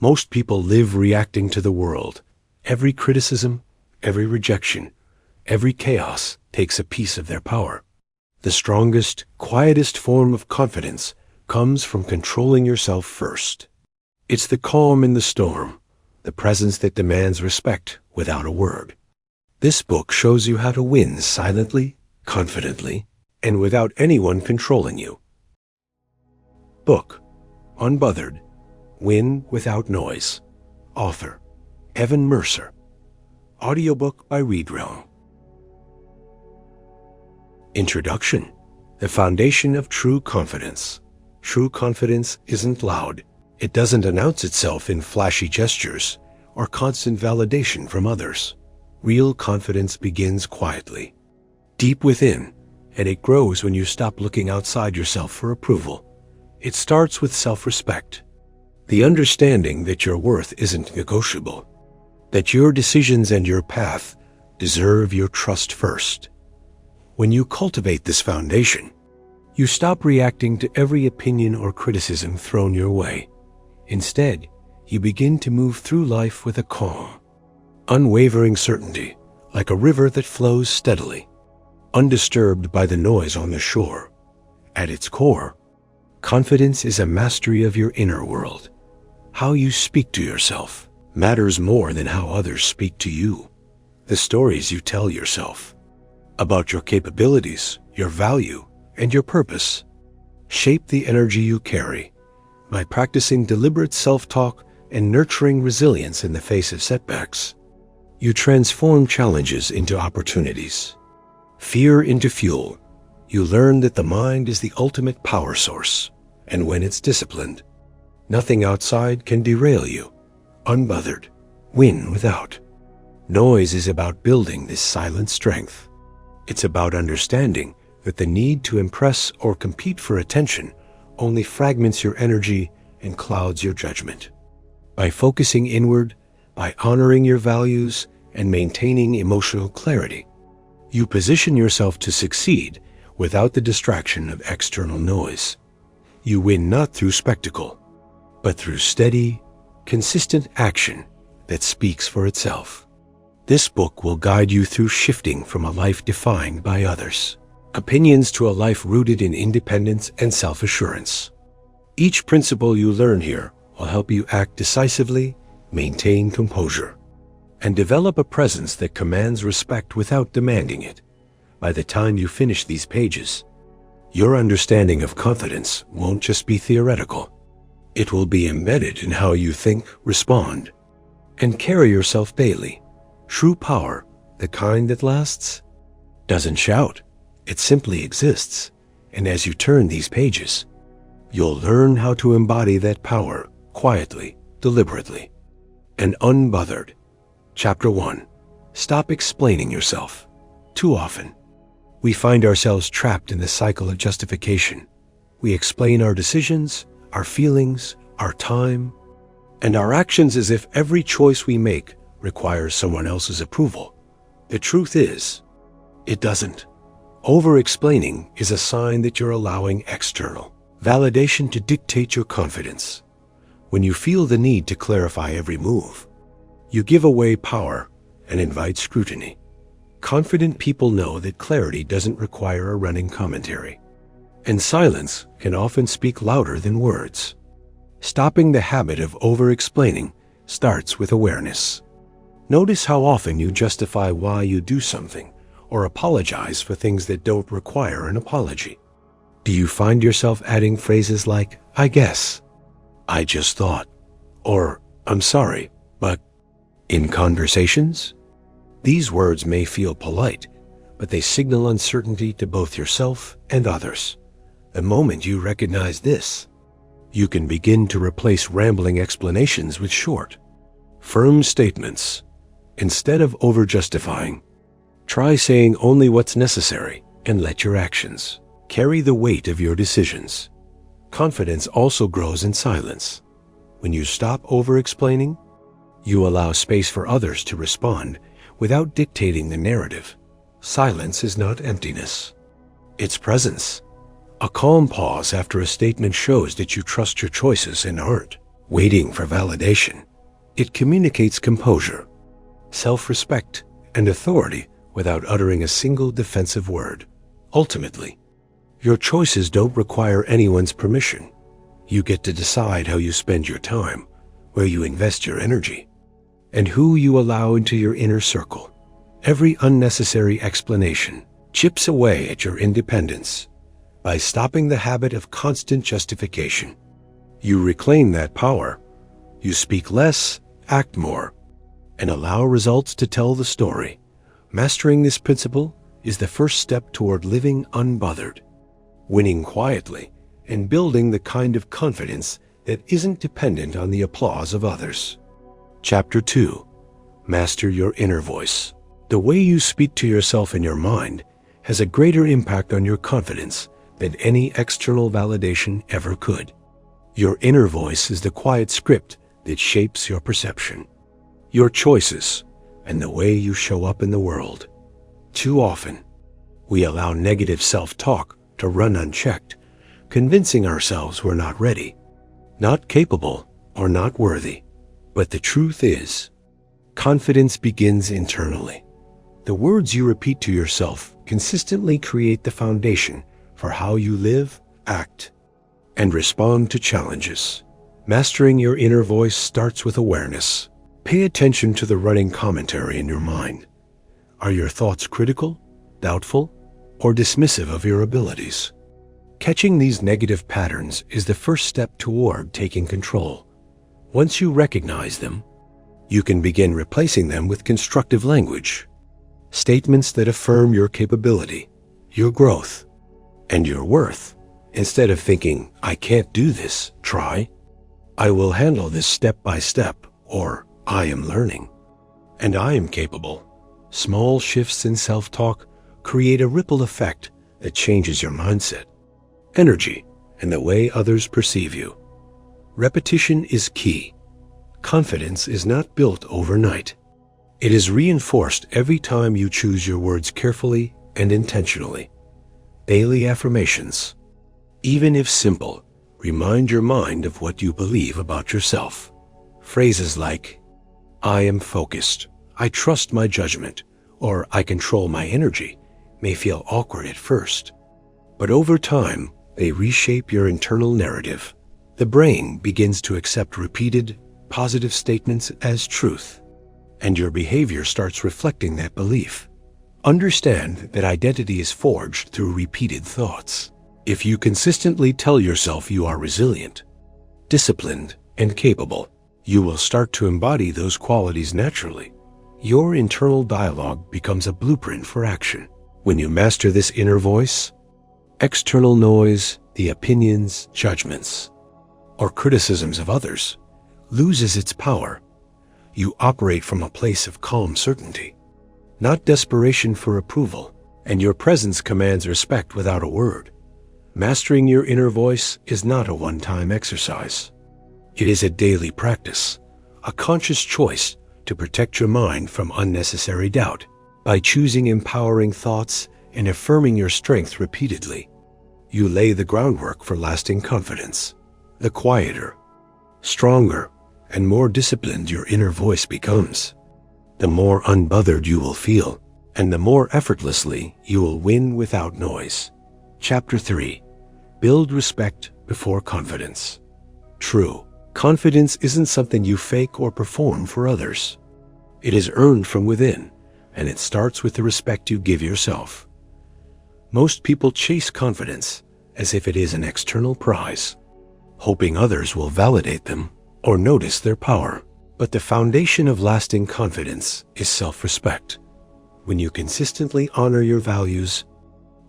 Most people live reacting to the world. Every criticism, every rejection, every chaos takes a piece of their power. The strongest, quietest form of confidence comes from controlling yourself first. It's the calm in the storm, the presence that demands respect without a word. This book shows you how to win silently, confidently, and without anyone controlling you. Book, Unbothered, Win Without Noise. Author, Evan Mercer. Audiobook by ReadRealm. Introduction. The foundation of true confidence. True confidence isn't loud. It doesn't announce itself in flashy gestures or constant validation from others. Real confidence begins quietly, deep within, and it grows when you stop looking outside yourself for approval. It starts with self-respect. The understanding that your worth isn't negotiable, that your decisions and your path deserve your trust first. When you cultivate this foundation, you stop reacting to every opinion or criticism thrown your way. Instead, you begin to move through life with a calm, unwavering certainty, like a river that flows steadily, undisturbed by the noise on the shore. At its core, confidence is a mastery of your inner world. How you speak to yourself matters more than how others speak to you. The stories you tell yourself about your capabilities, your value, and your purpose shape the energy you carry. By practicing deliberate self-talk and nurturing resilience in the face of setbacks, you transform challenges into opportunities, fear into fuel. You learn that the mind is the ultimate power source, and when it's disciplined, nothing outside can derail you. Unbothered, win without. Noise is about building this silent strength. It's about understanding that the need to impress or compete for attention only fragments your energy and clouds your judgment. By focusing inward, by honoring your values, and maintaining emotional clarity, you position yourself to succeed without the distraction of external noise. You win not through spectacle, but through steady, consistent action that speaks for itself. This book will guide you through shifting from a life defined by others' opinions to a life rooted in independence and self-assurance. Each principle you learn here will help you act decisively, maintain composure, and develop a presence that commands respect without demanding it. By the time you finish these pages, your understanding of confidence won't just be theoretical. It will be embedded in how you think, respond, and carry yourself daily. True power, the kind that lasts, doesn't shout. It simply exists. And as you turn these pages, you'll learn how to embody that power quietly, deliberately. And Unbothered. Chapter 1. Stop explaining yourself. Too often, we find ourselves trapped in the cycle of justification. We explain our decisions, our feelings, our time, and our actions as if every choice we make requires someone else's approval. The truth is, it doesn't. Over-explaining is a sign that you're allowing external validation to dictate your confidence. When you feel the need to clarify every move, you give away power and invite scrutiny. Confident people know that clarity doesn't require a running commentary, and silence can often speak louder than words. Stopping the habit of over-explaining starts with awareness. Notice how often you justify why you do something or apologize for things that don't require an apology. Do you find yourself adding phrases like, "I guess," "I just thought," or "I'm sorry, but," in conversations? These words may feel polite, but they signal uncertainty to both yourself and others. The moment you recognize this, you can begin to replace rambling explanations with short, firm statements. Instead of over-justifying, try saying only what's necessary and let your actions carry the weight of your decisions. Confidence also grows in silence. When you stop over-explaining, you allow space for others to respond without dictating the narrative. Silence is not emptiness. It's presence. A calm pause after a statement shows that you trust your choices and aren't waiting for validation. It communicates composure, self-respect, and authority without uttering a single defensive word. Ultimately, your choices don't require anyone's permission. You get to decide how you spend your time, where you invest your energy, and who you allow into your inner circle. Every unnecessary explanation chips away at your independence. By stopping the habit of constant justification, you reclaim that power. You speak less, act more, and allow results to tell the story. Mastering this principle is the first step toward living unbothered, winning quietly, and building the kind of confidence that isn't dependent on the applause of others. Chapter 2. Master your inner voice. The way you speak to yourself in your mind has a greater impact on your confidence than any external validation ever could. Your inner voice is the quiet script that shapes your perception, your choices, and the way you show up in the world. Too often, we allow negative self-talk to run unchecked, convincing ourselves we're not ready, not capable, or not worthy. But the truth is, confidence begins internally. The words you repeat to yourself consistently create the foundation for how you live, act, and respond to challenges. Mastering your inner voice starts with awareness. Pay attention to the running commentary in your mind. Are your thoughts critical, doubtful, or dismissive of your abilities? Catching these negative patterns is the first step toward taking control. Once you recognize them, you can begin replacing them with constructive language. Statements that affirm your capability, your growth, and your worth. Instead of thinking, "I can't do this," try, "I will handle this step by step," or "I am learning," and "I am capable." Small shifts in self-talk create a ripple effect that changes your mindset, energy, and the way others perceive you. Repetition is key. Confidence is not built overnight. It is reinforced every time you choose your words carefully and intentionally. Daily affirmations, even if simple, remind your mind of what you believe about yourself. Phrases like, "I am focused," "I trust my judgment," or "I control my energy" may feel awkward at first, but over time, they reshape your internal narrative. The brain begins to accept repeated, positive statements as truth, and your behavior starts reflecting that belief. Understand that identity is forged through repeated thoughts. If you consistently tell yourself you are resilient, disciplined, and capable, you will start to embody those qualities naturally. Your internal dialogue becomes a blueprint for action. When you master this inner voice, external noise, the opinions, judgments, or criticisms of others, loses its power. You operate from a place of calm certainty, not desperation for approval, and your presence commands respect without a word. Mastering your inner voice is not a one-time exercise. It is a daily practice, a conscious choice to protect your mind from unnecessary doubt. By choosing empowering thoughts and affirming your strength repeatedly, you lay the groundwork for lasting confidence. The quieter, stronger, and more disciplined your inner voice becomes, the more unbothered you will feel, and the more effortlessly you will win without noise. Chapter 3. Build respect before confidence. True confidence isn't something you fake or perform for others. It is earned from within, and it starts with the respect you give yourself. Most people chase confidence as if it is an external prize, hoping others will validate them or notice their power. But the foundation of lasting confidence is self-respect. When you consistently honor your values,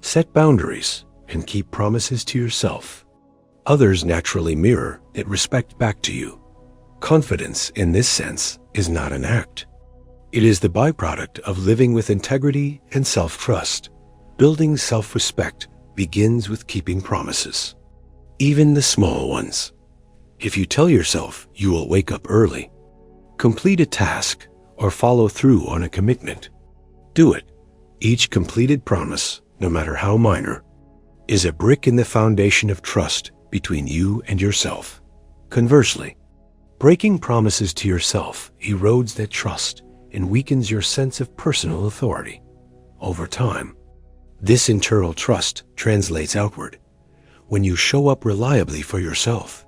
set boundaries, and keep promises to yourself, others naturally mirror that respect back to you. Confidence, in this sense, is not an act. It is the byproduct of living with integrity and self-trust. Building self-respect begins with keeping promises, even the small ones. If you tell yourself you will wake up early, complete a task, or follow through on a commitment, do it. Each completed promise, no matter how minor, is a brick in the foundation of trust between you and yourself. Conversely, Breaking promises to yourself erodes that trust and weakens your sense of personal authority. Over time, this internal trust translates outward. When you show up reliably for yourself,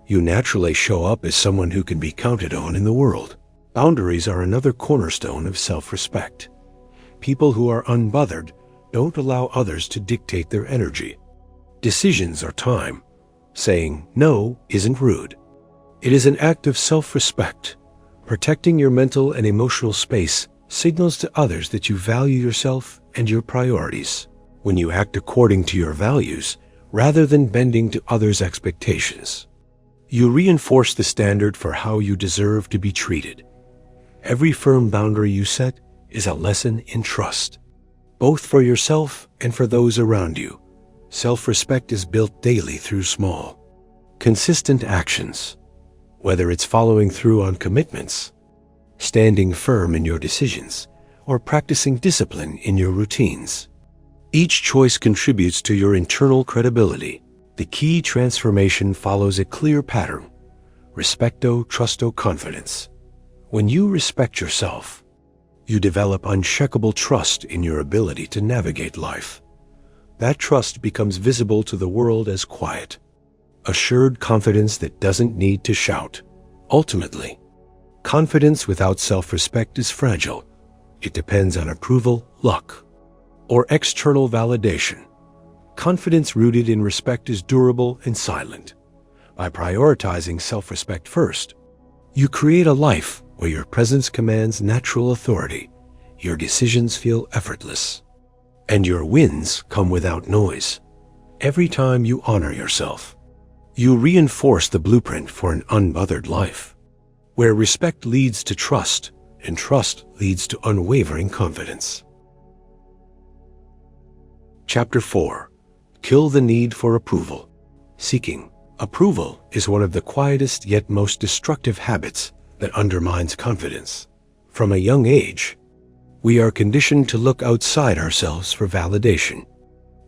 you naturally show up as someone who can be counted on in the world. Boundaries are another cornerstone of self-respect. People who are unbothered don't allow others to dictate their energy. Decisions are time. Saying no isn't rude. It is an act of self-respect. Protecting your mental and emotional space signals to others that you value yourself and your priorities. When you act according to your values, rather than bending to others' expectations, you reinforce the standard for how you deserve to be treated. Every firm boundary you set is a lesson in trust, both for yourself and for those around you. Self-respect is built daily through small, consistent actions, whether it's following through on commitments, standing firm in your decisions, or practicing discipline in your routines. Each choice contributes to your internal credibility. The key transformation follows a clear pattern: respecto, trusto, confidence. When you respect yourself, you develop unshakable trust in your ability to navigate life. That trust becomes visible to the world as quiet, assured confidence that doesn't need to shout. Ultimately, confidence without self-respect is fragile. It depends on approval, luck, or external validation. Confidence rooted in respect is durable and silent. By prioritizing self-respect first, you create a life where your presence commands natural authority, your decisions feel effortless, and your wins come without noise. Every time you honor yourself, you reinforce the blueprint for an unbothered life, where respect leads to trust and trust leads to unwavering confidence. Chapter 4. Kill the need for approval. Seeking approval is one of the quietest yet most destructive habits that undermines confidence. From a young age, we are conditioned to look outside ourselves for validation.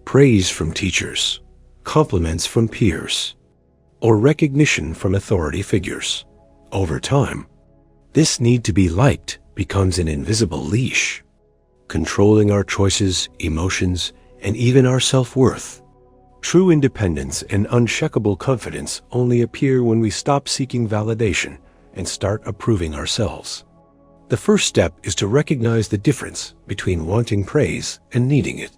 Praise from teachers, compliments from peers, or recognition from authority figures. Over time, this need to be liked becomes an invisible leash, controlling our choices, emotions, and even our self-worth. True independence and unshakable confidence only appear when we stop seeking validation and start approving ourselves. The first step is to recognize the difference between wanting praise and needing it.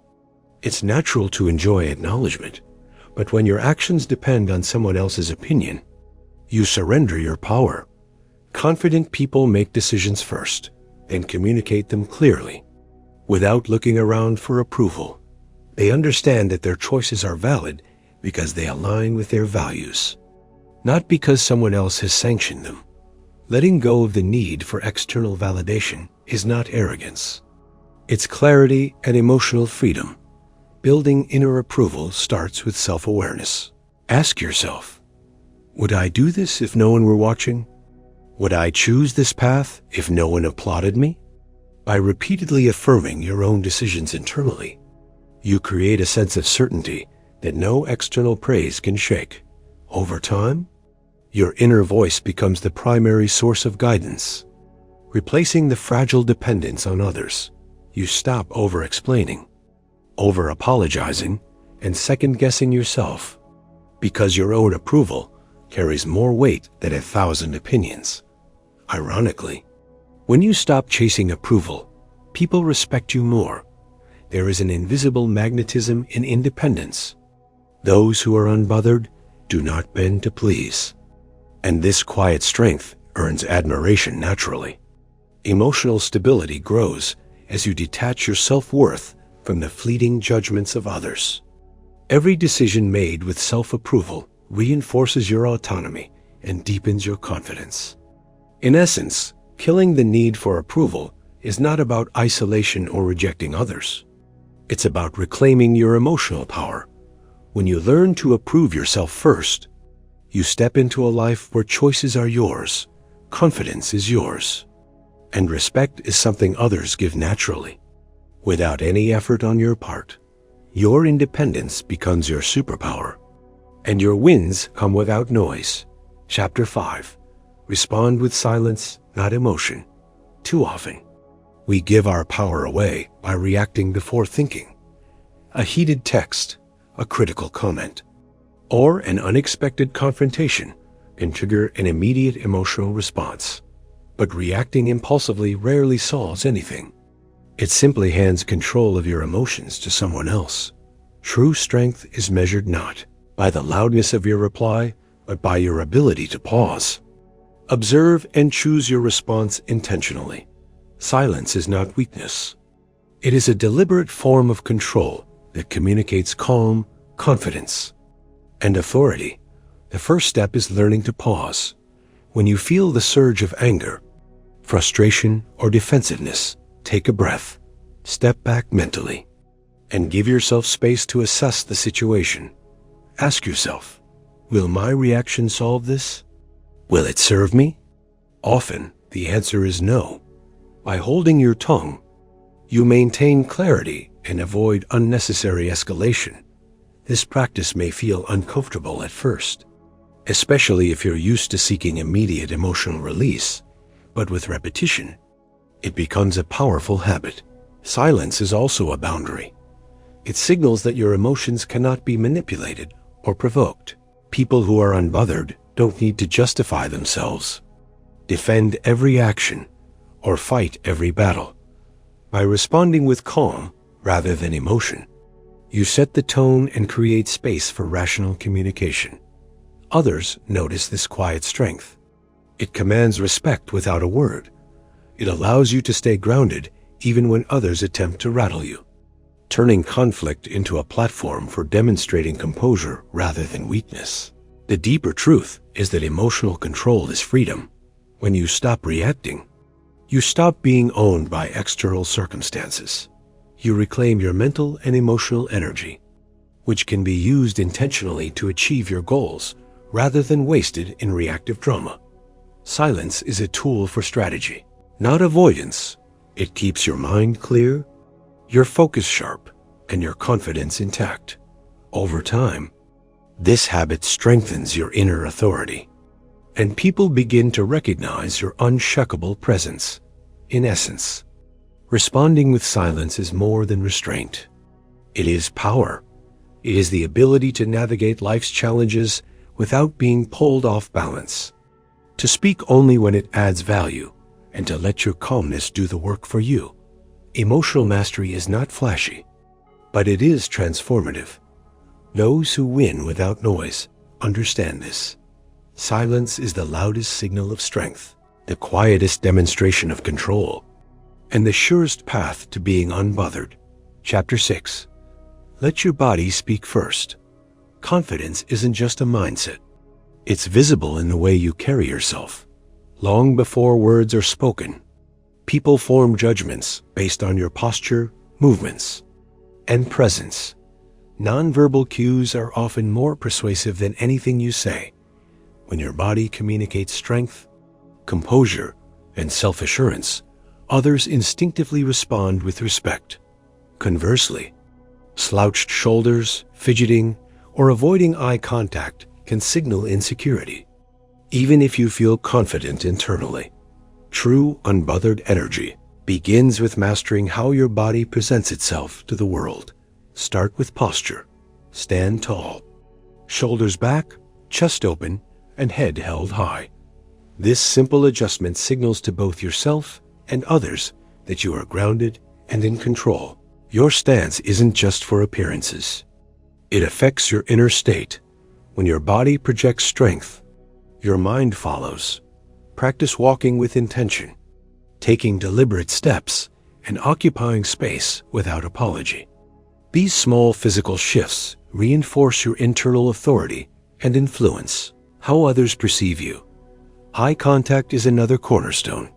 It's natural to enjoy acknowledgement, but when your actions depend on someone else's opinion, you surrender your power. Confident people make decisions first, then communicate them clearly, without looking around for approval. They understand that their choices are valid because they align with their values, not because someone else has sanctioned them. Letting go of the need for external validation is not arrogance. It's clarity and emotional freedom. Building inner approval starts with self-awareness. Ask yourself, would I do this if no one were watching? Would I choose this path if no one applauded me? By repeatedly affirming your own decisions internally, you create a sense of certainty that no external praise can shake. Over time, your inner voice becomes the primary source of guidance. Replacing the fragile dependence on others, you stop over-explaining, over-apologizing, and second-guessing yourself, because your own approval carries more weight than 1,000 opinions. Ironically, when you stop chasing approval, people respect you more. There is an invisible magnetism in independence. Those who are unbothered do not bend to please. And this quiet strength earns admiration naturally. Emotional stability grows as you detach your self-worth from the fleeting judgments of others. Every decision made with self-approval reinforces your autonomy and deepens your confidence. In essence, killing the need for approval is not about isolation or rejecting others. It's about reclaiming your emotional power. When you learn to approve yourself first, you step into a life where choices are yours, confidence is yours, and respect is something others give naturally, without any effort on your part. Your independence becomes your superpower, and your wins come without noise. Chapter 5. Respond with silence, not emotion. Too often, we give our power away by reacting before thinking. A heated text, a critical comment, or an unexpected confrontation can trigger an immediate emotional response. But reacting impulsively rarely solves anything. It simply hands control of your emotions to someone else. True strength is measured not by the loudness of your reply, but by your ability to pause. Observe and choose your response intentionally. Silence is not weakness. It is a deliberate form of control that communicates calm, confidence, and authority. The first step is learning to pause. When you feel the surge of anger, frustration, or defensiveness, take a breath, step back mentally, and give yourself space to assess the situation. Ask yourself, will my reaction solve this? Will it serve me? Often, the answer is no. By holding your tongue, you maintain clarity and avoid unnecessary escalation. This practice may feel uncomfortable at first, especially if you're used to seeking immediate emotional release, but with repetition, it becomes a powerful habit. Silence is also a boundary. It signals that your emotions cannot be manipulated or provoked. People who are unbothered don't need to justify themselves, defend every action, or fight every battle. By responding with calm rather than emotion, you set the tone and create space for rational communication. Others notice this quiet strength. It commands respect without a word. It allows you to stay grounded even when others attempt to rattle you, turning conflict into a platform for demonstrating composure rather than weakness. The deeper truth is that emotional control is freedom. When you stop reacting, you stop being owned by external circumstances. You reclaim your mental and emotional energy, which can be used intentionally to achieve your goals rather than wasted in reactive drama. Silence is a tool for strategy, not avoidance. It keeps your mind clear, your focus sharp, and your confidence intact. Over time, this habit strengthens your inner authority, and people begin to recognize your unshakable presence. In essence, responding with silence is more than restraint. It is power. It is the ability to navigate life's challenges without being pulled off balance, to speak only when it adds value, and to let your calmness do the work for you. Emotional mastery is not flashy, but it is transformative. Those who win without noise understand this. Silence is the loudest signal of strength, the quietest demonstration of control, and the surest path to being unbothered. Chapter 6. Let your body speak first. Confidence isn't just a mindset. It's visible in the way you carry yourself. Long before words are spoken, people form judgments based on your posture, movements, and presence. Nonverbal cues are often more persuasive than anything you say. When your body communicates strength, composure, and self-assurance, others instinctively respond with respect. Conversely, slouched shoulders, fidgeting, or avoiding eye contact can signal insecurity, even if you feel confident internally. True unbothered energy begins with mastering how your body presents itself to the world. Start with posture. Stand tall, shoulders back, chest open, and head held high. This simple adjustment signals to both yourself and others that you are grounded and in control. Your stance isn't just for appearances. It affects your inner state. When your body projects strength, your mind follows. Practice walking with intention, taking deliberate steps, and occupying space without apology. These small physical shifts reinforce your internal authority and influence how others perceive you. Eye contact is another cornerstone.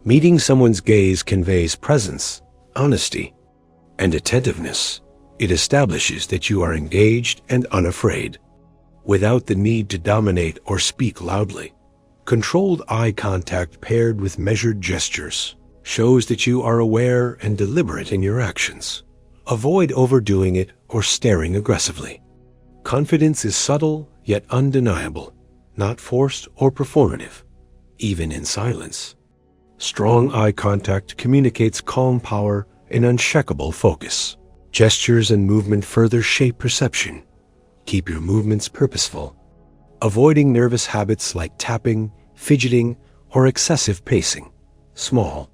Meeting someone's gaze conveys presence, honesty, and attentiveness. It establishes that you are engaged and unafraid, without the need to dominate or speak loudly. Controlled eye contact paired with measured gestures shows that you are aware and deliberate in your actions. Avoid overdoing it or staring aggressively. Confidence is subtle yet undeniable, not forced or performative. even in silence. Strong eye contact communicates calm power and unshakable focus. Gestures and movement further shape perception. Keep your movements purposeful, avoiding nervous habits like tapping, fidgeting, or excessive pacing. Small,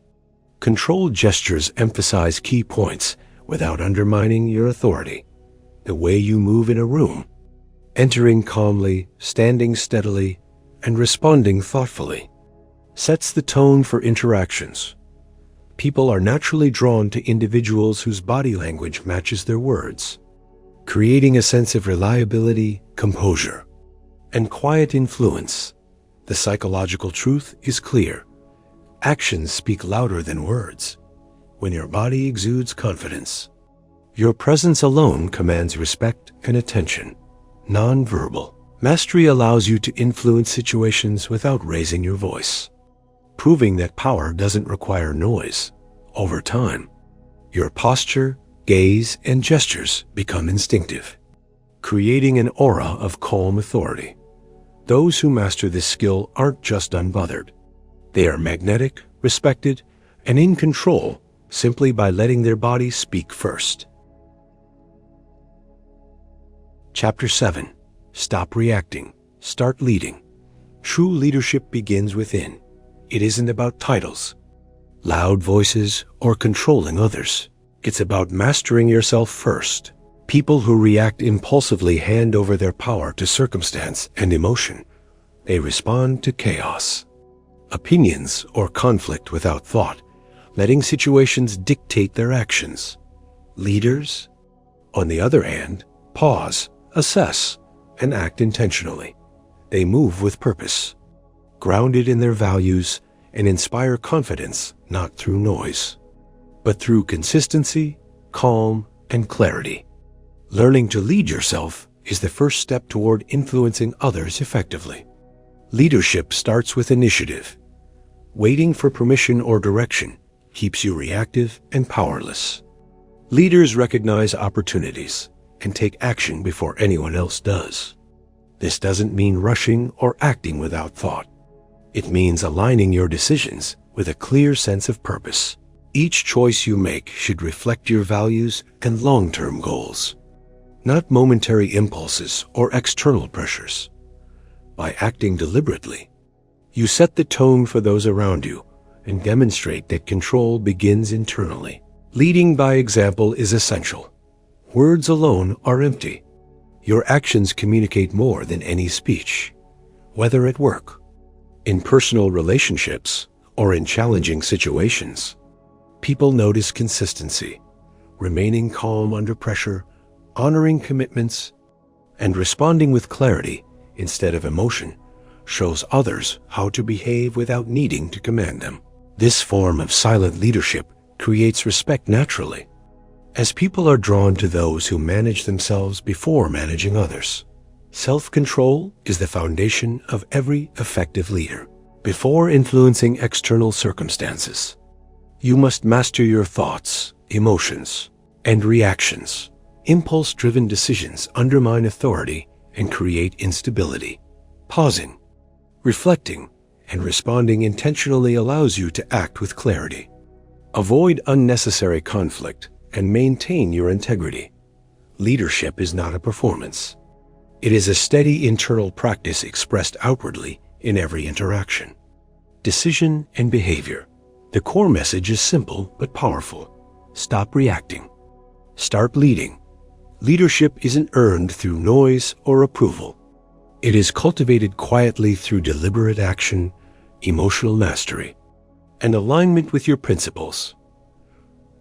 controlled gestures emphasize key points without undermining your authority. The way you move in a room, entering calmly, standing steadily, and responding thoughtfully, sets the tone for interactions. People are naturally drawn to individuals whose body language matches their words, creating a sense of reliability, composure, and quiet influence. The psychological truth is clear. Actions speak louder than words. When your body exudes confidence, your presence alone commands respect and attention. Non-verbal mastery allows you to influence situations without raising your voice, proving that power doesn't require noise. Over time, your posture, gaze, and gestures become instinctive, creating an aura of calm authority. Those who master this skill aren't just unbothered. They are magnetic, respected, and in control simply by letting their body speak first. Chapter 7. Stop reacting. Start leading. True leadership begins within. It isn't about titles, loud voices, or controlling others. It's about mastering yourself first. People who react impulsively hand over their power to circumstance and emotion. They respond to chaos, opinions, or conflict without thought, letting situations dictate their actions. Leaders, on the other hand, pause, assess, and act intentionally. They move with purpose, grounded in their values, and inspire confidence not through noise, but through consistency, calm, and clarity. Learning to lead yourself is the first step toward influencing others effectively. Leadership starts with initiative. Waiting for permission or direction keeps you reactive and powerless. Leaders recognize opportunities and take action before anyone else does. This doesn't mean rushing or acting without thought. It means aligning your decisions with a clear sense of purpose. Each choice you make should reflect your values and long-term goals, not momentary impulses or external pressures. By acting deliberately, you set the tone for those around you and demonstrate that control begins internally. Leading by example is essential. Words alone are empty. Your actions communicate more than any speech. Whether at work, in personal relationships, or in challenging situations, people notice consistency, remaining calm under pressure, honoring commitments, and responding with clarity instead of emotion shows others how to behave without needing to command them. This form of silent leadership creates respect naturally, as people are drawn to those who manage themselves before managing others. Self-control is the foundation of every effective leader. Before influencing external circumstances, you must master your thoughts, emotions, and reactions. Impulse-driven decisions undermine authority and create instability. Pausing, reflecting, and responding intentionally allows you to act with clarity. Avoid unnecessary conflict and maintain your integrity. Leadership is not a performance. It is a steady internal practice expressed outwardly in every interaction. Decision and behavior. The core message is simple but powerful. Stop reacting. Start leading. Leadership isn't earned through noise or approval. It is cultivated quietly through deliberate action, emotional mastery, and alignment with your principles.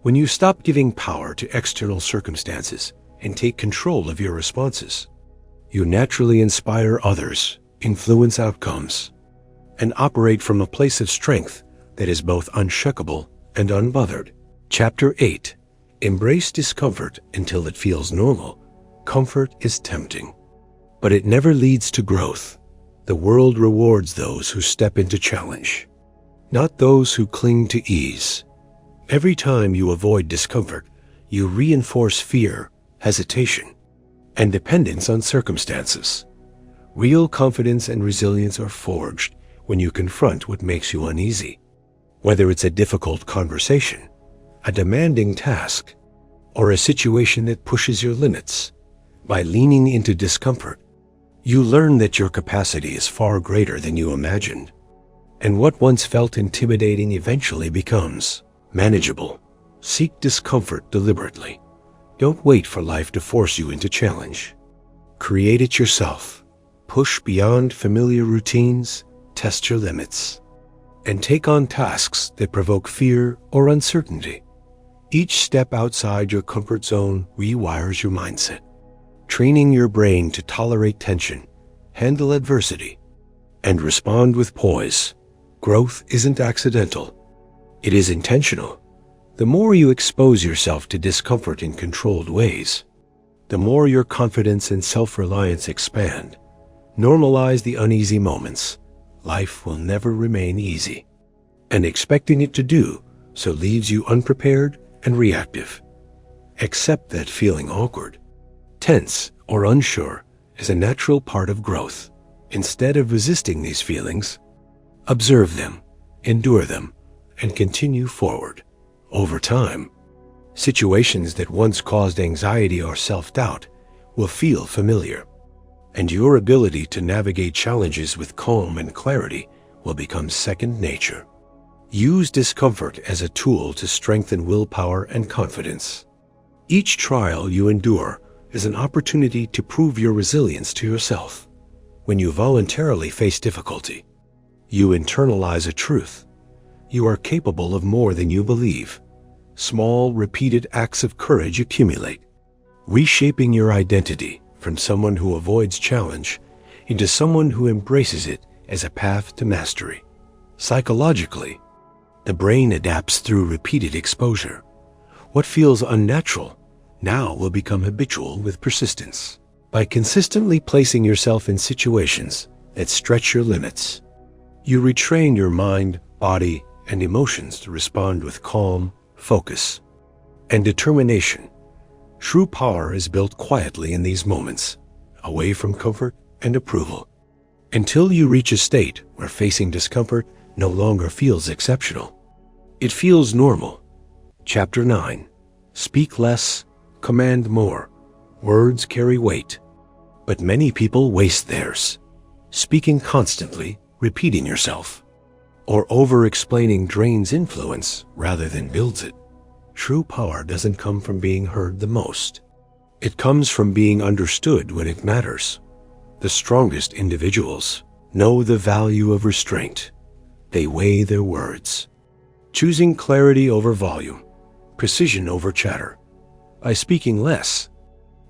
When you stop giving power to external circumstances and take control of your responses, you naturally inspire others, influence outcomes, and operate from a place of strength that is both unshakable and unbothered. Chapter 8. Embrace discomfort until it feels normal. Comfort is tempting, but it never leads to growth. The world rewards those who step into challenge, not those who cling to ease. Every time you avoid discomfort, you reinforce fear, hesitation, and dependence on circumstances. Real confidence and resilience are forged when you confront what makes you uneasy. Whether it's a difficult conversation, a demanding task, or a situation that pushes your limits, by leaning into discomfort, you learn that your capacity is far greater than you imagined, and what once felt intimidating eventually becomes manageable. Seek discomfort deliberately. Don't wait for life to force you into challenge. Create it yourself. Push beyond familiar routines, test your limits, and take on tasks that provoke fear or uncertainty. Each step outside your comfort zone rewires your mindset, training your brain to tolerate tension, handle adversity, and respond with poise. Growth isn't accidental. It is intentional. The more you expose yourself to discomfort in controlled ways, the more your confidence and self-reliance expand. Normalize the uneasy moments. Life will never remain easy, and expecting it to do so leaves you unprepared and reactive. Accept that feeling awkward, tense, or unsure is a natural part of growth. Instead of resisting these feelings, observe them, endure them, and continue forward. Over time, situations that once caused anxiety or self-doubt will feel familiar, and your ability to navigate challenges with calm and clarity will become second nature. Use discomfort as a tool to strengthen willpower and confidence. Each trial you endure is an opportunity to prove your resilience to yourself. When you voluntarily face difficulty, you internalize a truth. You are capable of more than you believe. Small, repeated acts of courage accumulate, reshaping your identity from someone who avoids challenge into someone who embraces it as a path to mastery. Psychologically, the brain adapts through repeated exposure. What feels unnatural now will become habitual with persistence. By consistently placing yourself in situations that stretch your limits, you retrain your mind, body, and emotions to respond with calm, focus, and determination. True power is built quietly in these moments, away from comfort and approval, until you reach a state where facing discomfort no longer feels exceptional. It feels normal. Chapter 9. Speak less, command more. Words carry weight, but many people waste theirs. Speaking constantly, repeating yourself, or over-explaining drains influence rather than builds it. True power doesn't come from being heard the most. It comes from being understood when it matters. The strongest individuals know the value of restraint. They weigh their words, choosing clarity over volume, precision over chatter. By speaking less,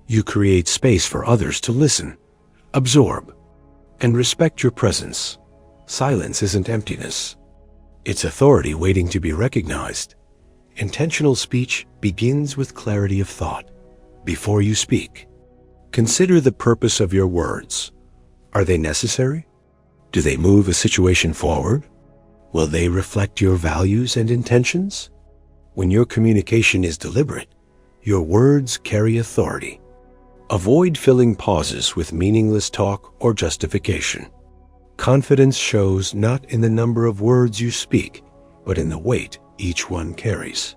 you create space for others to listen, absorb, and respect your presence. Silence isn't emptiness. It's authority waiting to be recognized. Intentional speech begins with clarity of thought. Before you speak, consider the purpose of your words. Are they necessary? Do they move a situation forward? Will they reflect your values and intentions? When your communication is deliberate, your words carry authority. Avoid filling pauses with meaningless talk or justification. Confidence shows not in the number of words you speak, but in the weight each one carries.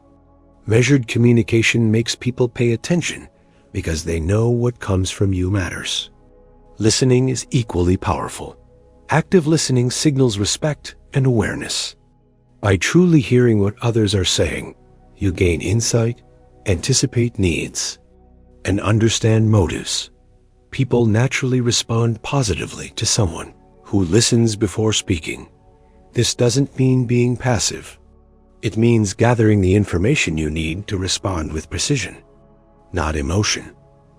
Measured communication makes people pay attention because they know what comes from you matters. Listening is equally powerful. Active listening signals respect and awareness. By truly hearing what others are saying, you gain insight, anticipate needs, and understand motives. People naturally respond positively to someone who listens before speaking. This doesn't mean being passive. It means gathering the information you need to respond with precision, not emotion.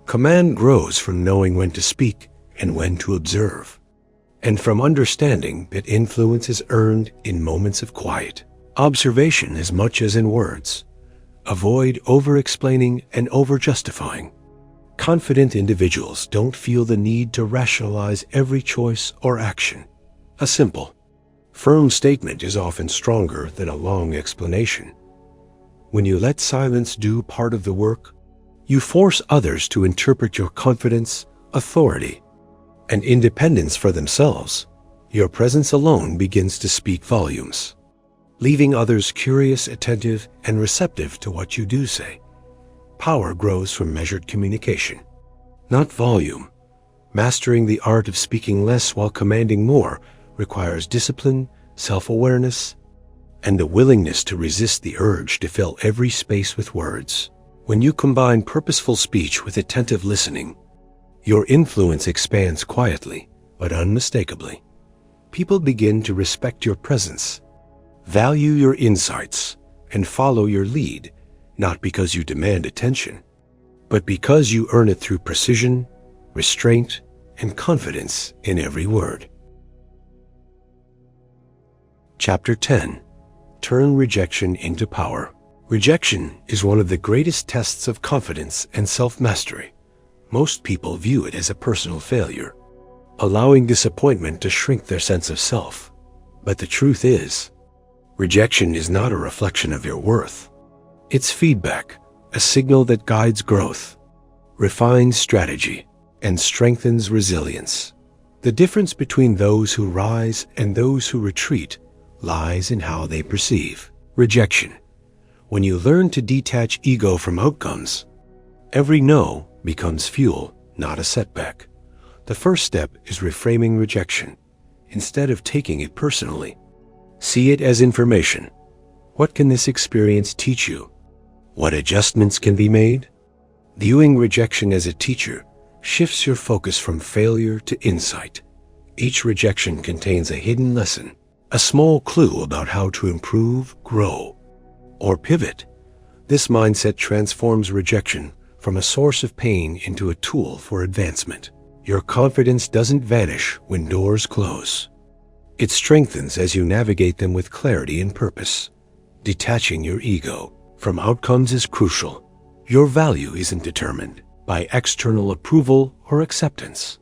Command grows from knowing when to speak and when to observe, and from understanding that influence is earned in moments of quiet observation as much as in words. Avoid over-explaining and over-justifying. Confident individuals don't feel the need to rationalize every choice or action. A simple, firm statement is often stronger than a long explanation. When you let silence do part of the work, you force others to interpret your confidence, authority, and independence for themselves. Your presence alone begins to speak volumes, leaving others curious, attentive, and receptive to what you do say. Power grows from measured communication, not volume. Mastering the art of speaking less while commanding more requires discipline, self-awareness, and a willingness to resist the urge to fill every space with words. When you combine purposeful speech with attentive listening, your influence expands quietly but unmistakably. People begin to respect your presence, value your insights, and follow your lead, not because you demand attention, but because you earn it through precision, restraint, and confidence in every word. Chapter 10. Turn rejection into power. Rejection is one of the greatest tests of confidence and self-mastery. Most people view it as a personal failure, allowing disappointment to shrink their sense of self. But the truth is, rejection is not a reflection of your worth. It's feedback, a signal that guides growth, refines strategy, and strengthens resilience. The difference between those who rise and those who retreat lies in how they perceive rejection. When you learn to detach ego from outcomes, every no becomes fuel, not a setback. The first step is reframing rejection. Instead of taking it personally, see it as information. What can this experience teach you? What adjustments can be made? Viewing rejection as a teacher shifts your focus from failure to insight. Each rejection contains a hidden lesson, a small clue about how to improve, grow, or pivot. This mindset transforms rejection from a source of pain into a tool for advancement. Your confidence doesn't vanish when doors close. It strengthens as you navigate them with clarity and purpose. Detaching your ego from outcomes is crucial. Your value isn't determined by external approval or acceptance.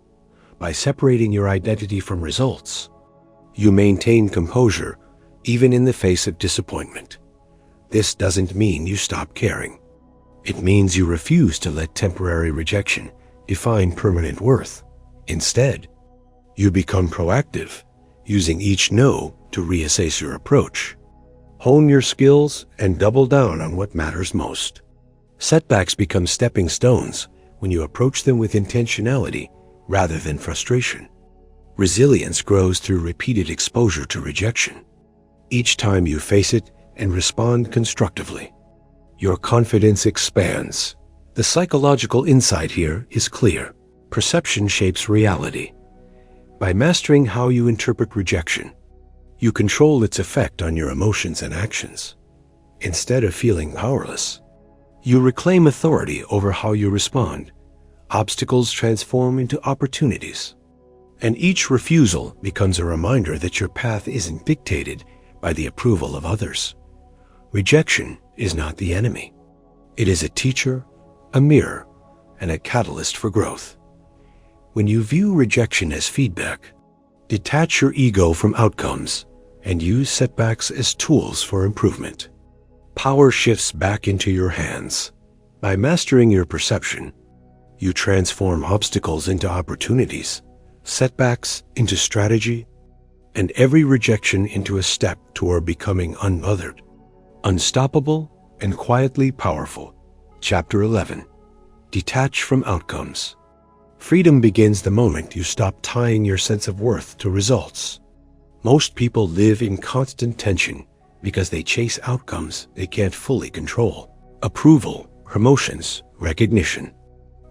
By separating your identity from results, you maintain composure even in the face of disappointment. This doesn't mean you stop caring. It means you refuse to let temporary rejection define permanent worth. Instead, you become proactive, using each no to reassess your approach. Hone your skills and double down on what matters most. Setbacks become stepping stones when you approach them with intentionality rather than frustration. Resilience grows through repeated exposure to rejection. Each time you face it and respond constructively, your confidence expands. The psychological insight here is clear. Perception shapes reality. By mastering how you interpret rejection, you control its effect on your emotions and actions. Instead of feeling powerless, you reclaim authority over how you respond. Obstacles transform into opportunities, and each refusal becomes a reminder that your path isn't dictated by the approval of others. Rejection is not the enemy. It is a teacher, a mirror, and a catalyst for growth. When you view rejection as feedback, detach your ego from outcomes and use setbacks as tools for improvement. Power shifts back into your hands. By mastering your perception, you transform obstacles into opportunities, setbacks into strategy, and every rejection into a step toward becoming unbothered, unstoppable, and quietly powerful. Chapter 11. Detach from outcomes. Freedom begins the moment you stop tying your sense of worth to results. Most people live in constant tension because they chase outcomes they can't fully control. Approval, promotions, recognition,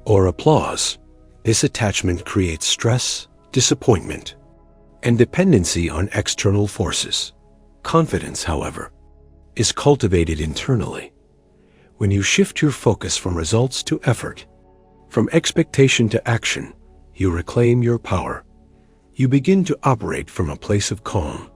or applause. This attachment creates stress, disappointment, and dependency on external forces. Confidence, however, is cultivated internally. When you shift your focus from results to effort, from expectation to action, you reclaim your power. You begin to operate from a place of calm,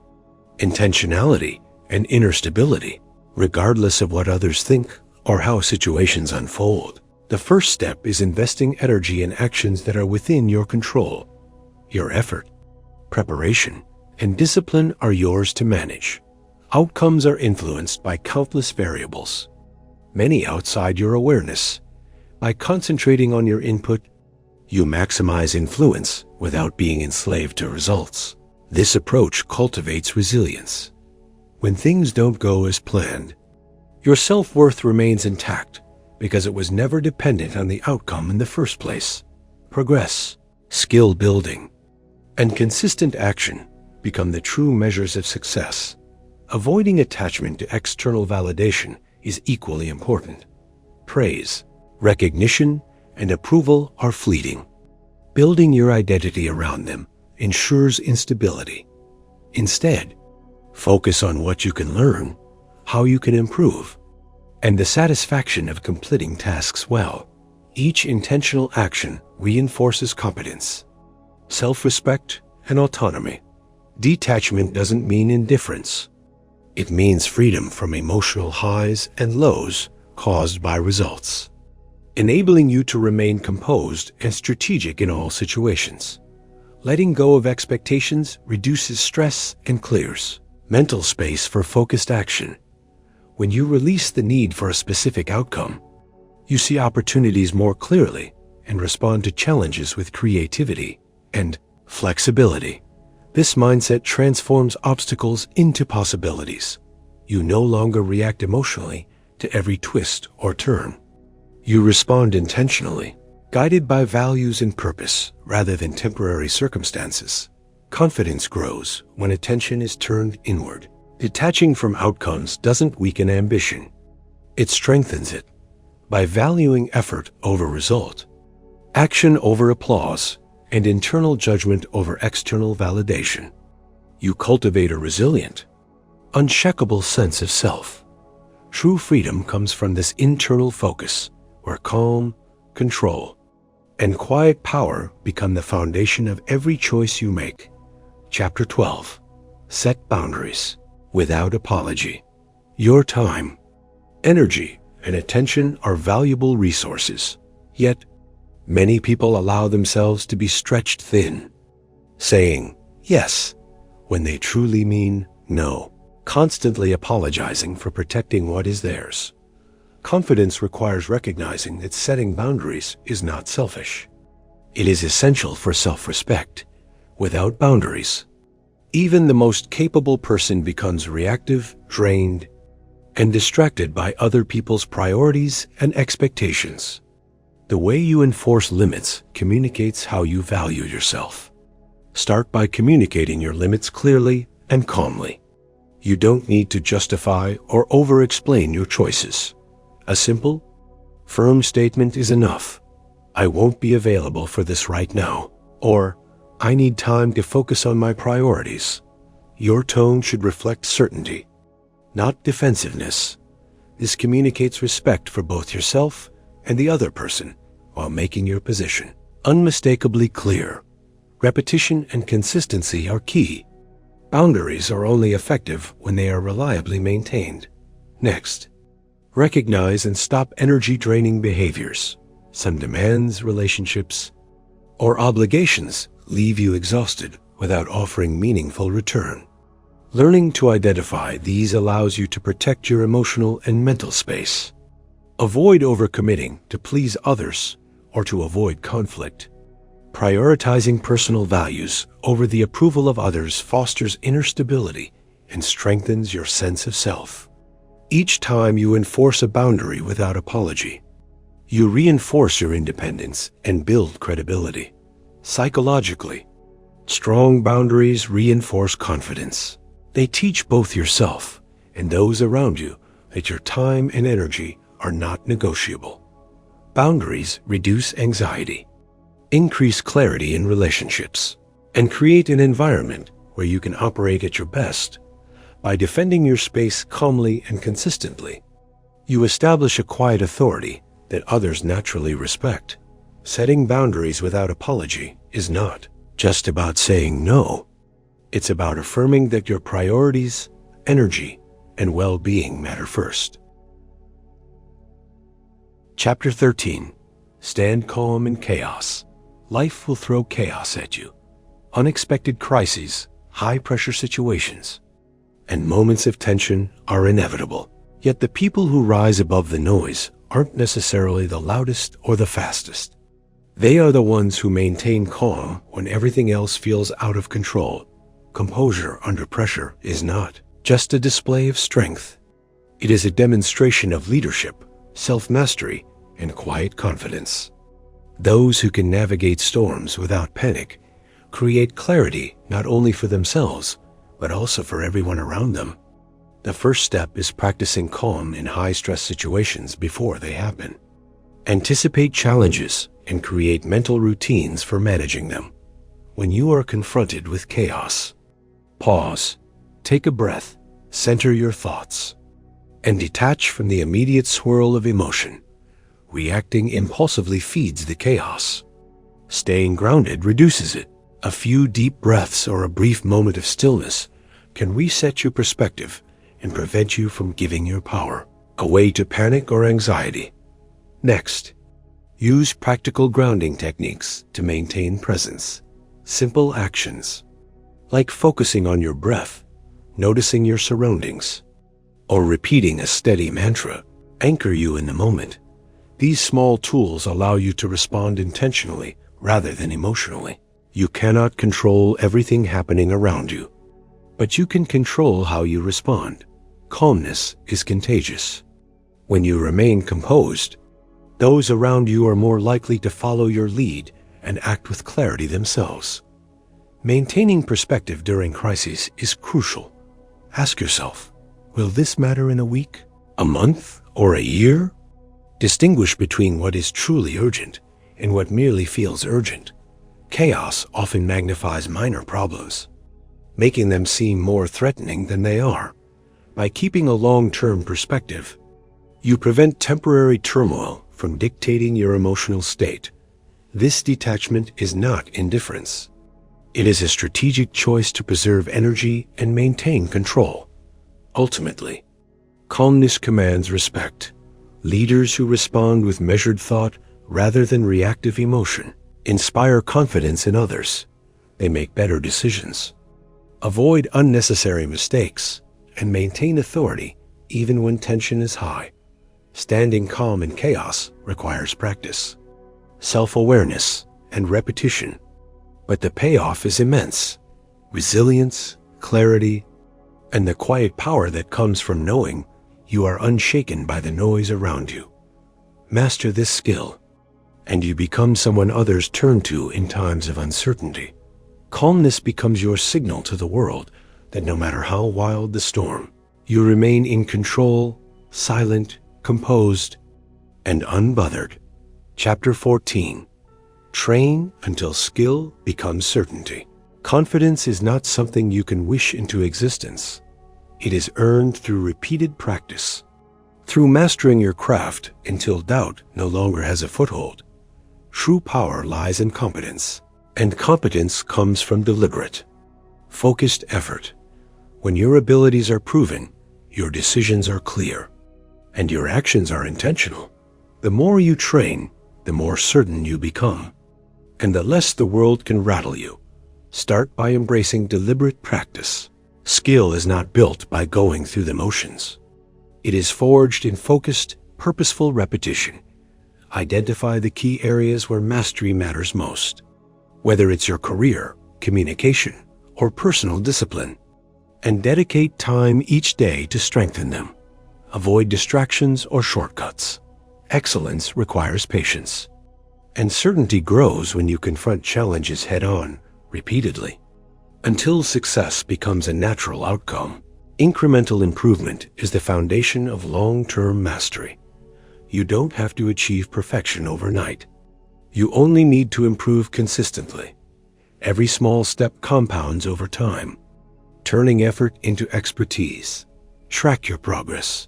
intentionality, and inner stability, regardless of what others think or how situations unfold. The first step is investing energy in actions that are within your control. Your effort, preparation, and discipline are yours to manage. Outcomes are influenced by countless variables, many outside your awareness. By concentrating on your input, you maximize influence without being enslaved to results. This approach cultivates resilience. When things don't go as planned, your self-worth remains intact because it was never dependent on the outcome in the first place. Progress, skill building, and consistent action become the true measures of success. Avoiding attachment to external validation is equally important. Praise, recognition, and approval are fleeting. Building your identity around them ensures instability. Instead, focus on what you can learn, how you can improve, and the satisfaction of completing tasks well. Each intentional action reinforces competence, self-respect, and autonomy. Detachment doesn't mean indifference. It means freedom from emotional highs and lows caused by results, enabling you to remain composed and strategic in all situations. Letting go of expectations reduces stress and clears mental space for focused action. When you release the need for a specific outcome, you see opportunities more clearly and respond to challenges with creativity and flexibility. This mindset transforms obstacles into possibilities. You no longer react emotionally to every twist or turn. You respond intentionally, guided by values and purpose rather than temporary circumstances. Confidence grows when attention is turned inward. Detaching from outcomes doesn't weaken ambition. It strengthens it by valuing effort over result, action over applause, and internal judgment over external validation. You cultivate a resilient, unshakable sense of self. True freedom comes from this internal focus, where calm, control, and quiet power become the foundation of every choice you make. Chapter 12. Set boundaries without apology. Your time, energy, and attention are valuable resources. Yet, many people allow themselves to be stretched thin, saying yes when they truly mean no, constantly apologizing for protecting what is theirs. Confidence requires recognizing that setting boundaries is not selfish. It is essential for self-respect. Without boundaries, even the most capable person becomes reactive, drained, and distracted by other people's priorities and expectations. The way you enforce limits communicates how you value yourself. Start by communicating your limits clearly and calmly. You don't need to justify or over-explain your choices. A simple, firm statement is enough. I won't be available for this right now, or I need time to focus on my priorities. Your tone should reflect certainty, not defensiveness. This communicates respect for both yourself and the other person while making your position unmistakably clear. Repetition and consistency are key. Boundaries are only effective when they are reliably maintained. Next, recognize and stop energy-draining behaviors. Some demands, relationships, or obligations leave you exhausted without offering meaningful return. Learning to identify these allows you to protect your emotional and mental space. Avoid overcommitting to please others or to avoid conflict. Prioritizing personal values over the approval of others fosters inner stability and strengthens your sense of self. Each time you enforce a boundary without apology, you reinforce your independence and build credibility. Psychologically, strong boundaries reinforce confidence. They teach both yourself and those around you that your time and energy are not negotiable. Boundaries reduce anxiety, increase clarity in relationships, and create an environment where you can operate at your best. By defending your space calmly and consistently, you establish a quiet authority that others naturally respect. Setting boundaries without apology is not just about saying no. It's about affirming that your priorities, energy, and well-being matter first. Chapter 13. Stand calm in chaos. Life will throw chaos at you. Unexpected crises, high-pressure situations, and moments of tension are inevitable. Yet the people who rise above the noise aren't necessarily the loudest or the fastest. They are the ones who maintain calm when everything else feels out of control. Composure under pressure is not just a display of strength. It is a demonstration of leadership, self-mastery, and quiet confidence. Those who can navigate storms without panic create clarity not only for themselves, but also for everyone around them. The first step is practicing calm in high-stress situations before they happen. Anticipate challenges and create mental routines for managing them. When you are confronted with chaos, pause, take a breath, center your thoughts, and detach from the immediate swirl of emotion. Reacting impulsively feeds the chaos. Staying grounded reduces it. A few deep breaths or a brief moment of stillness can reset your perspective and prevent you from giving your power away to panic or anxiety. Next, use practical grounding techniques to maintain presence. Simple actions, like focusing on your breath, noticing your surroundings, or repeating a steady mantra, anchor you in the moment. These small tools allow you to respond intentionally rather than emotionally. You cannot control everything happening around you, but you can control how you respond. Calmness is contagious. When you remain composed, those around you are more likely to follow your lead and act with clarity themselves. Maintaining perspective during crises is crucial. Ask yourself, will this matter in a week, a month, or a year? Distinguish between what is truly urgent and what merely feels urgent. Chaos often magnifies minor problems, making them seem more threatening than they are. By keeping a long-term perspective, you prevent temporary turmoil from dictating your emotional state. This detachment is not indifference. It is a strategic choice to preserve energy and maintain control. Ultimately, calmness commands respect. Leaders who respond with measured thought rather than reactive emotion inspire confidence in others. They make better decisions, avoid unnecessary mistakes, and maintain authority even when tension is high. Standing calm in chaos requires practice, self-awareness, and repetition. But the payoff is immense. Resilience, clarity, and the quiet power that comes from knowing you are unshaken by the noise around you. Master this skill, and you become someone others turn to in times of uncertainty. Calmness becomes your signal to the world that no matter how wild the storm, you remain in control, silent, composed, and unbothered. Chapter 14. Train until skill becomes certainty. Confidence is not something you can wish into existence. It is earned through repeated practice, through mastering your craft until doubt no longer has a foothold. True power lies in competence, and competence comes from deliberate, focused effort. When your abilities are proven, your decisions are clear, and your actions are intentional. The more you train, the more certain you become, and the less the world can rattle you. Start by embracing deliberate practice. Skill is not built by going through the motions. It is forged in focused, purposeful repetition. Identify the key areas where mastery matters most, whether it's your career, communication, or personal discipline, and dedicate time each day to strengthen them. Avoid distractions or shortcuts. Excellence requires patience, and certainty grows when you confront challenges head-on, repeatedly, until success becomes a natural outcome. Incremental improvement is the foundation of long-term mastery. You don't have to achieve perfection overnight. You only need to improve consistently. Every small step compounds over time, turning effort into expertise. Track your progress,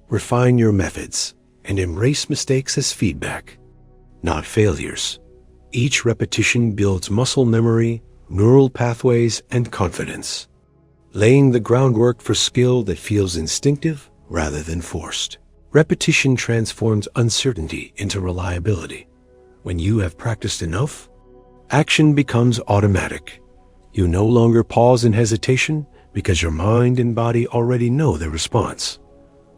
refine your methods, and embrace mistakes as feedback, not failures. Each repetition builds muscle memory, neural pathways, and confidence, laying the groundwork for skill that feels instinctive rather than forced. Repetition transforms uncertainty into reliability. When you have practiced enough, action becomes automatic. You no longer pause in hesitation because your mind and body already know the response.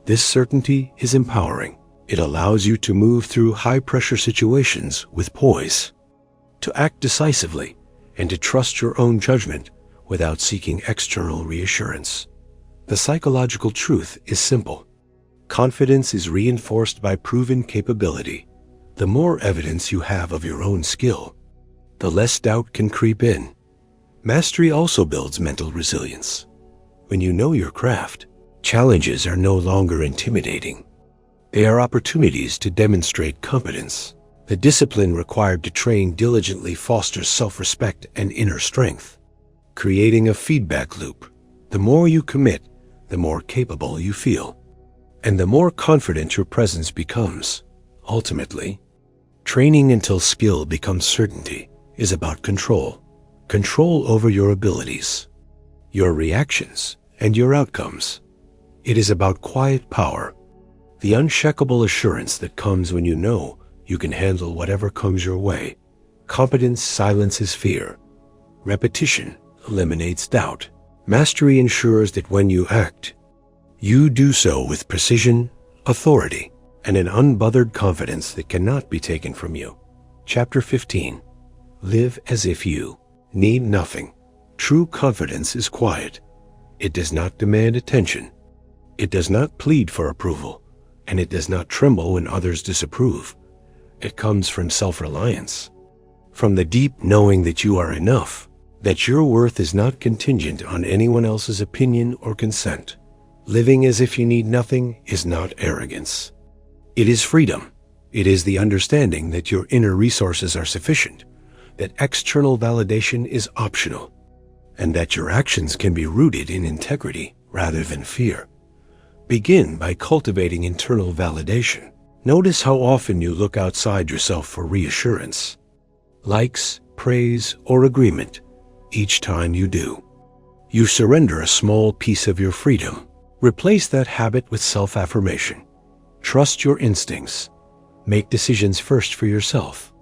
This certainty is empowering. It allows you to move through high-pressure situations with poise, to act decisively, and to trust your own judgment without seeking external reassurance. The psychological truth is simple. Confidence is reinforced by proven capability. The more evidence you have of your own skill, the less doubt can creep in. Mastery also builds mental resilience. When you know your craft, challenges are no longer intimidating. They are opportunities to demonstrate competence. The discipline required to train diligently fosters self-respect and inner strength, creating a feedback loop. The more you commit, the more capable you feel, and the more confident your presence becomes. Ultimately, training until skill becomes certainty is about control. Control over your abilities, your reactions, and your outcomes. It is about quiet power, the unshakable assurance that comes when you know you can handle whatever comes your way. Competence silences fear. Repetition eliminates doubt. Mastery ensures that when you act, you do so with precision, authority, and an unbothered confidence that cannot be taken from you. Chapter 15. Live as if you need nothing. True confidence is quiet. It does not demand attention. It does not plead for approval, and it does not tremble when others disapprove. It comes from self-reliance, from the deep knowing that you are enough, that your worth is not contingent on anyone else's opinion or consent. Living as if you need nothing is not arrogance. It is freedom. It is the understanding that your inner resources are sufficient, that external validation is optional, and that your actions can be rooted in integrity rather than fear. Begin by cultivating internal validation. Notice how often you look outside yourself for reassurance, likes, praise, or agreement. Each time you do, you surrender a small piece of your freedom. Replace that habit with self-affirmation. Trust your instincts. Make decisions first for yourself,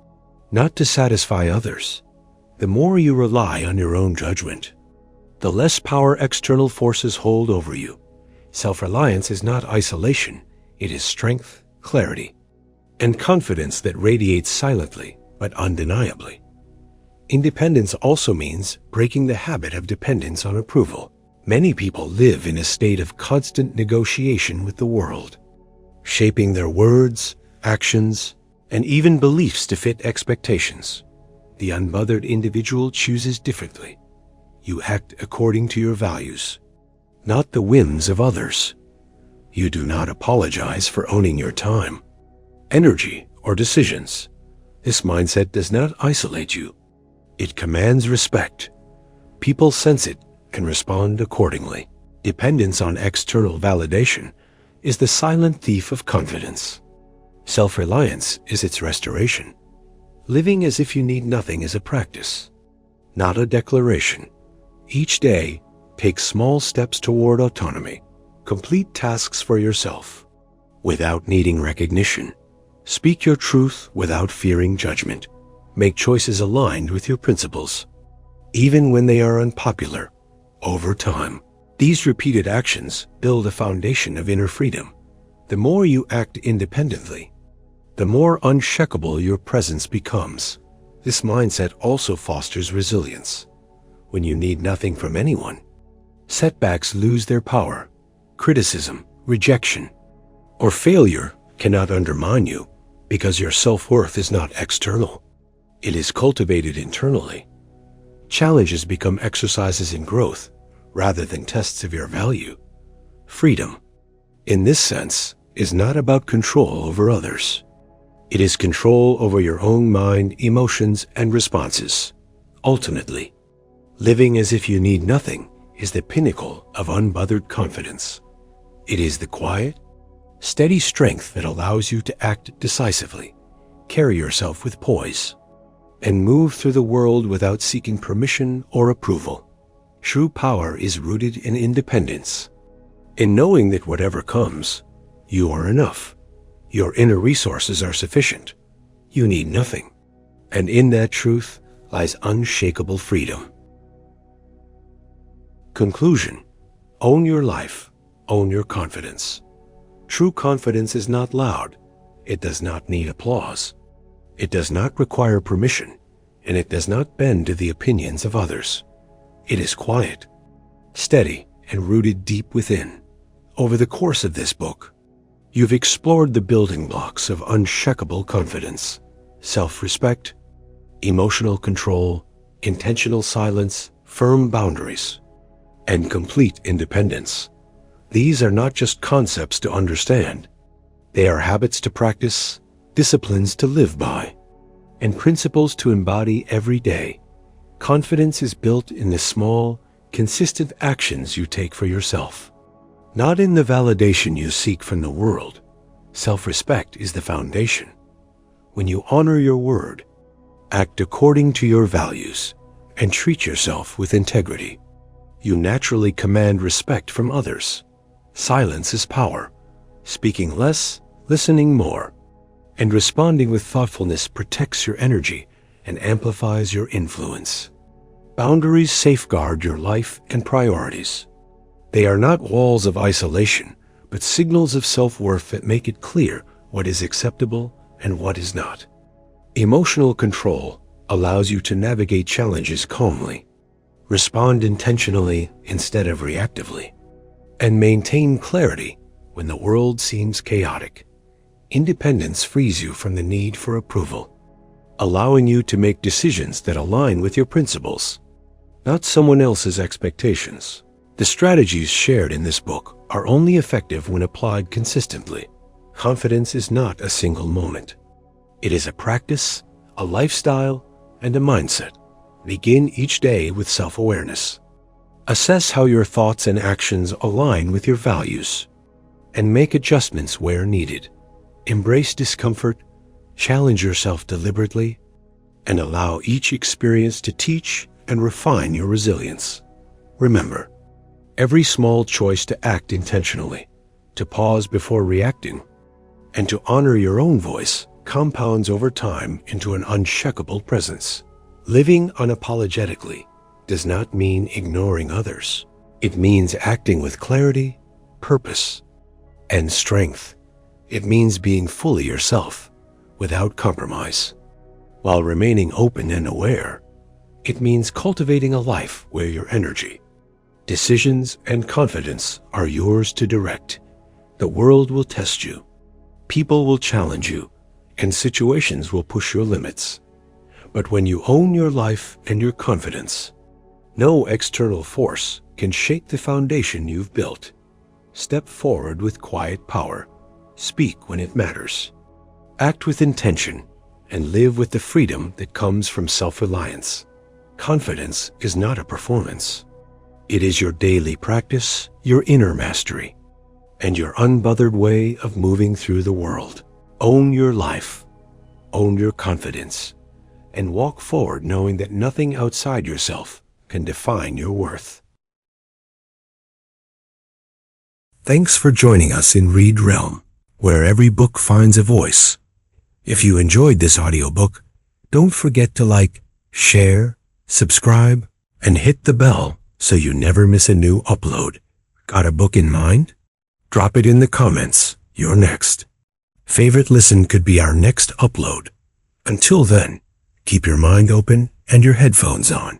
not to satisfy others. The more you rely on your own judgment, the less power external forces hold over you. Self-reliance is not isolation. It is strength, clarity, and confidence that radiates silently but undeniably. Independence also means breaking the habit of dependence on approval. Many people live in a state of constant negotiation with the world, shaping their words, actions, and even beliefs to fit expectations. The unbothered individual chooses differently. You act according to your values, not the whims of others. You do not apologize for owning your time, energy, or decisions. This mindset does not isolate you. It commands respect. People sense it, can respond accordingly. Dependence on external validation is the silent thief of confidence. Self-reliance is its restoration. Living as if you need nothing is a practice, not a declaration. Each day, take small steps toward autonomy. Complete tasks for yourself without needing recognition. Speak your truth without fearing judgment. Make choices aligned with your principles, even when they are unpopular. Over time, these repeated actions build a foundation of inner freedom. The more you act independently, the more unshakable your presence becomes. This mindset also fosters resilience. When you need nothing from anyone, setbacks lose their power. Criticism, rejection, or failure cannot undermine you because your self-worth is not external. It is cultivated internally. Challenges become exercises in growth rather than tests of your value. Freedom, in this sense, is not about control over others. It is control over your own mind, emotions, and responses. Ultimately, living as if you need nothing is the pinnacle of unbothered confidence. It is the quiet, steady strength that allows you to act decisively, carry yourself with poise, and move through the world without seeking permission or approval. True power is rooted in independence, in knowing that whatever comes, you are enough. Your inner resources are sufficient. You need nothing. And in that truth lies unshakable freedom. Conclusion. Own your life. Own your confidence. True confidence is not loud. It does not need applause. It does not require permission, and it does not bend to the opinions of others. It is quiet, steady, and rooted deep within. Over the course of this book, you've explored the building blocks of unshakable confidence, self-respect, emotional control, intentional silence, firm boundaries, and complete independence. These are not just concepts to understand. They are habits to practice, disciplines to live by, and principles to embody every day. Confidence is built in the small, consistent actions you take for yourself, not in the validation you seek from the world. Self-respect is the foundation. When you honor your word, act according to your values, and treat yourself with integrity, you naturally command respect from others. Silence is power. Speaking less, listening more, and responding with thoughtfulness protects your energy and amplifies your influence. Boundaries safeguard your life and priorities. They are not walls of isolation, but signals of self-worth that make it clear what is acceptable and what is not. Emotional control allows you to navigate challenges calmly, respond intentionally instead of reactively, and maintain clarity when the world seems chaotic. Independence frees you from the need for approval, allowing you to make decisions that align with your principles, not someone else's expectations. The strategies shared in this book are only effective when applied consistently. Confidence is not a single moment. It is a practice, a lifestyle, and a mindset. Begin each day with self-awareness. Assess how your thoughts and actions align with your values, and make adjustments where needed. Embrace discomfort, challenge yourself deliberately, and allow each experience to teach and refine your resilience. Remember, every small choice to act intentionally, to pause before reacting, and to honor your own voice compounds over time into an unshakable presence. Living unapologetically does not mean ignoring others. It means acting with clarity, purpose, and strength. It means being fully yourself, without compromise. While remaining open and aware, it means cultivating a life where your energy, decisions, and confidence are yours to direct. The world will test you, people will challenge you, and situations will push your limits. But when you own your life and your confidence, no external force can shake the foundation you've built. Step forward with quiet power. Speak when it matters. Act with intention and live with the freedom that comes from self-reliance. Confidence is not a performance. It is your daily practice, your inner mastery, and your unbothered way of moving through the world. Own your life, own your confidence, and walk forward knowing that nothing outside yourself can define your worth. Thanks for joining us in Read Realm, where every book finds a voice. If you enjoyed this audiobook, don't forget to like, share, subscribe, and hit the bell so you never miss a new upload. Got a book in mind? Drop it in the comments. You're next. Favorite listen could be our next upload. Until then, keep your mind open and your headphones on.